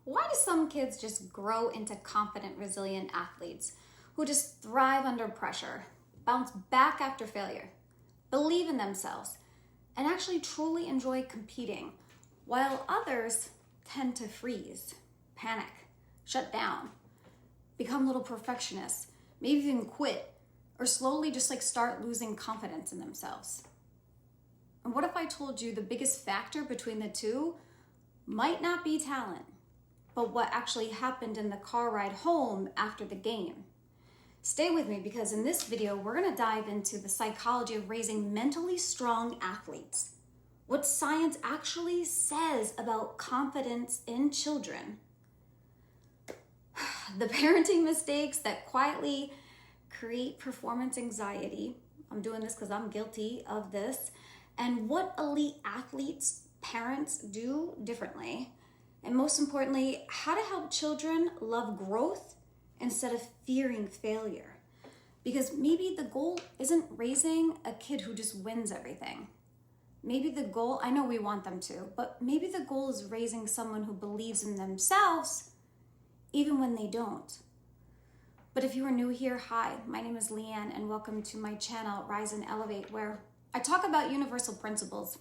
Why do some kids just grow into confident, resilient athletes who just thrive under pressure, bounce back after failure, believe in themselves, and actually truly enjoy competing, while others tend to freeze, panic, shut down, become little perfectionists, maybe even quit, or slowly just start losing confidence in themselves? And what if I told you the biggest factor between the two might not be talent, but what actually happened in the car ride home after the game? Stay with me, because in this video, we're gonna dive into the psychology of raising mentally strong athletes, what science actually says about confidence in children, the parenting mistakes that quietly create performance anxiety. I'm doing this because I'm guilty of this. And what elite athletes, parents do differently. And most importantly, how to help children love growth instead of fearing failure. Because maybe the goal isn't raising a kid who just wins everything. Maybe the goal, I know we want them to, but maybe the goal is raising someone who believes in themselves even when they don't. But if you are new here, hi, my name is Leanne, and welcome to my channel, Rise and Elevate, where I talk about universal principles,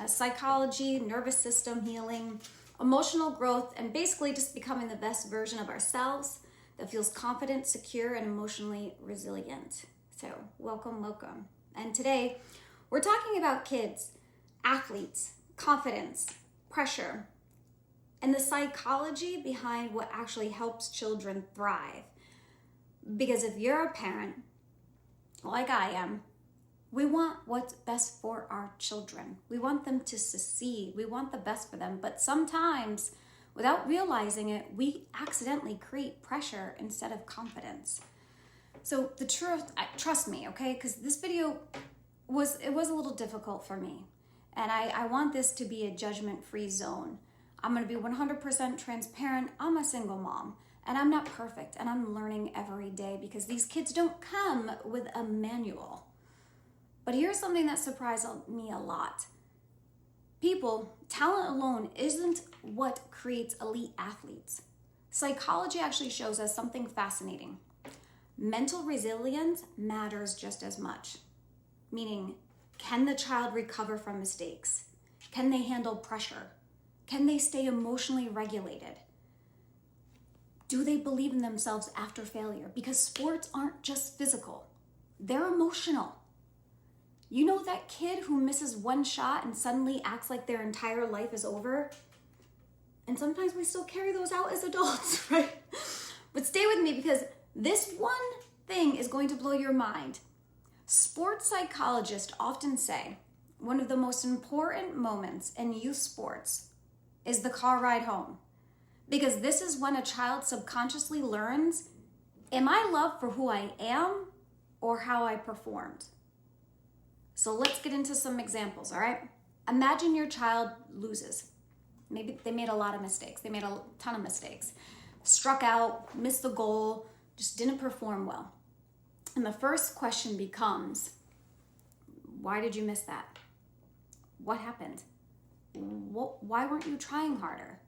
psychology, nervous system healing, emotional growth, and basically just becoming the best version of ourselves that feels confident, secure, and emotionally resilient. So welcome. And today we're talking about kids, athletes, confidence, pressure, and the psychology behind what actually helps children thrive. Because if you're a parent, like I am, we want what's best for our children. We want them to succeed. We want the best for them. But sometimes, without realizing it, we accidentally create pressure instead of confidence. So the truth, trust me, okay? Because this video was a little difficult for me. And I want this to be a judgment-free zone. I'm going to be 100% transparent. I'm a single mom. And I'm not perfect. And I'm learning every day because these kids don't come with a manual. But here's something that surprised me a lot. Talent alone isn't what creates elite athletes. Psychology actually shows us something fascinating. Mental resilience matters just as much. Meaning, can the child recover from mistakes? Can they handle pressure? Can they stay emotionally regulated? Do they believe in themselves after failure? Because sports aren't just physical, they're emotional. You know that kid who misses one shot and suddenly acts like their entire life is over? And sometimes we still carry those out as adults, right? But stay with me, because this one thing is going to blow your mind. Sports psychologists often say one of the most important moments in youth sports is the car ride home. Because this is when a child subconsciously learns, am I loved for who I am or how I performed? So let's get into some examples, all right? Imagine your child loses. Maybe they made a lot of mistakes. They made a ton of mistakes. Struck out, missed the goal, just didn't perform well. And the first question becomes, why did you miss that? What happened? Why weren't you trying harder?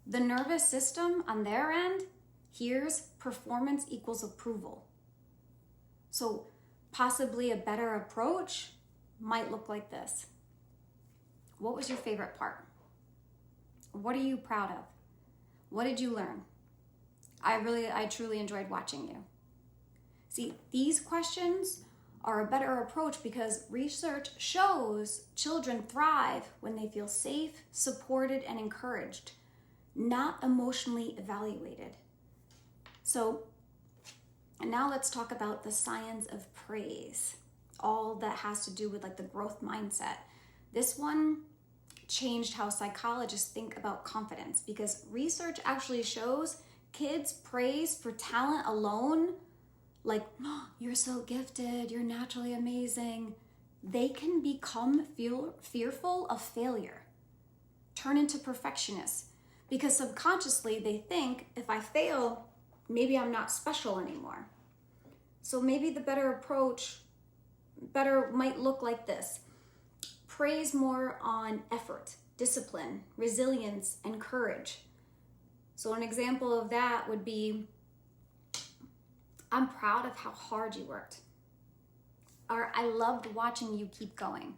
The nervous system on their end hears performance equals approval. So possibly a better approach might look like this. What was your favorite part? What are you proud of? What did you learn? I truly enjoyed watching you. See, these questions are a better approach because research shows children thrive when they feel safe, supported, and encouraged, not emotionally evaluated. So, and now let's talk about the science of praise. All that has to do with the growth mindset. This one changed how psychologists think about confidence, because research actually shows kids praise for talent alone, like, oh, you're so gifted, you're naturally amazing. They can become fearful of failure, turn into perfectionists, because subconsciously they think, if I fail, maybe I'm not special anymore. So maybe the better approach might look like this. Praise more on effort, discipline, resilience, and courage. So an example of that would be, I'm proud of how hard you worked. Or I loved watching you keep going.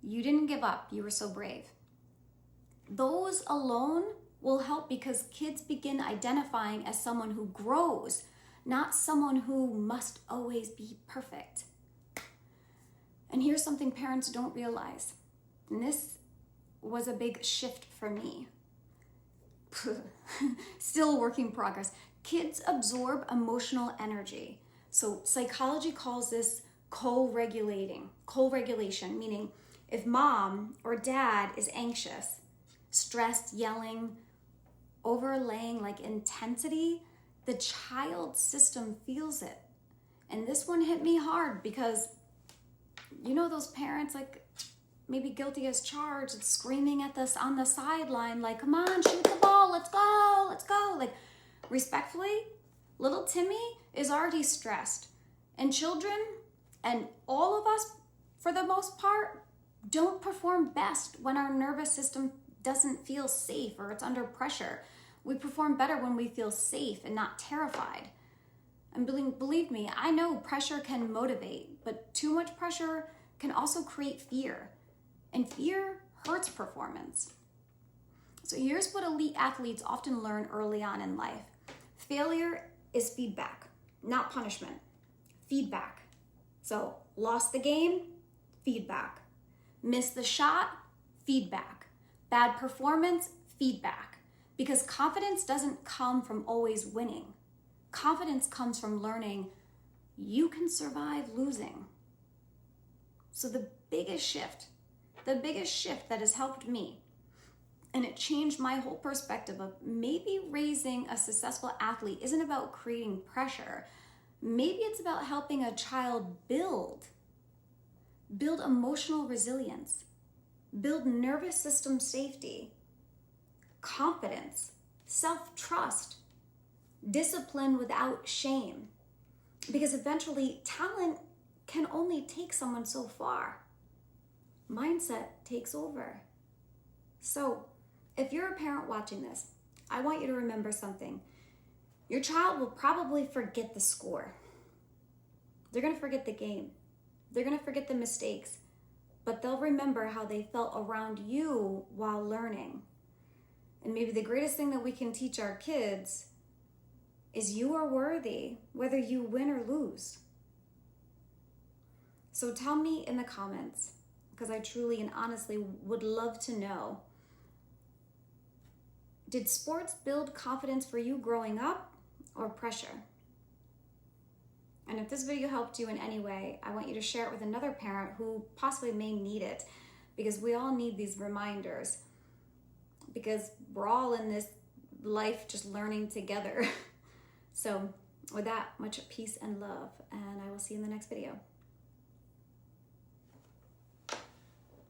You didn't give up. You were so brave. Those alone will help because kids begin identifying as someone who grows, not someone who must always be perfect. And here's something parents don't realize. And this was a big shift for me. Still a work in progress. Kids absorb emotional energy. So psychology calls this co-regulation, meaning if mom or dad is anxious, stressed, yelling, overlaying like intensity, the child's system feels it. And this one hit me hard because you know those parents like maybe guilty as charged, screaming at us on the sideline, like, come on, shoot the ball, let's go. Like, respectfully, little Timmy is already stressed. And children, and all of us, for the most part, don't perform best when our nervous system doesn't feel safe or it's under pressure. We perform better when we feel safe and not terrified. And believe me, I know pressure can motivate, but too much pressure can also create fear. And fear hurts performance. So here's what elite athletes often learn early on in life. Failure is feedback, not punishment. Feedback. So lost the game, feedback. Missed the shot, feedback. Bad performance, feedback. Because confidence doesn't come from always winning. Confidence comes from learning you can survive losing. So the biggest shift that has helped me, and it changed my whole perspective of maybe raising a successful athlete isn't about creating pressure. Maybe it's about helping a child build emotional resilience, build nervous system safety, confidence, self-trust, discipline without shame. Because eventually talent can only take someone so far. Mindset takes over. So if you're a parent watching this, I want you to remember something. Your child will probably forget the score. They're going to forget the game. They're going to forget the mistakes, but they'll remember how they felt around you while learning. And maybe the greatest thing that we can teach our kids is you are worthy, whether you win or lose. So tell me in the comments, because I truly and honestly would love to know, did sports build confidence for you growing up or pressure? And if this video helped you in any way, I want you to share it with another parent who possibly may need it, because we all need these reminders, because we're all in this life just learning together. So with that, much peace and love, and I will see you in the next video.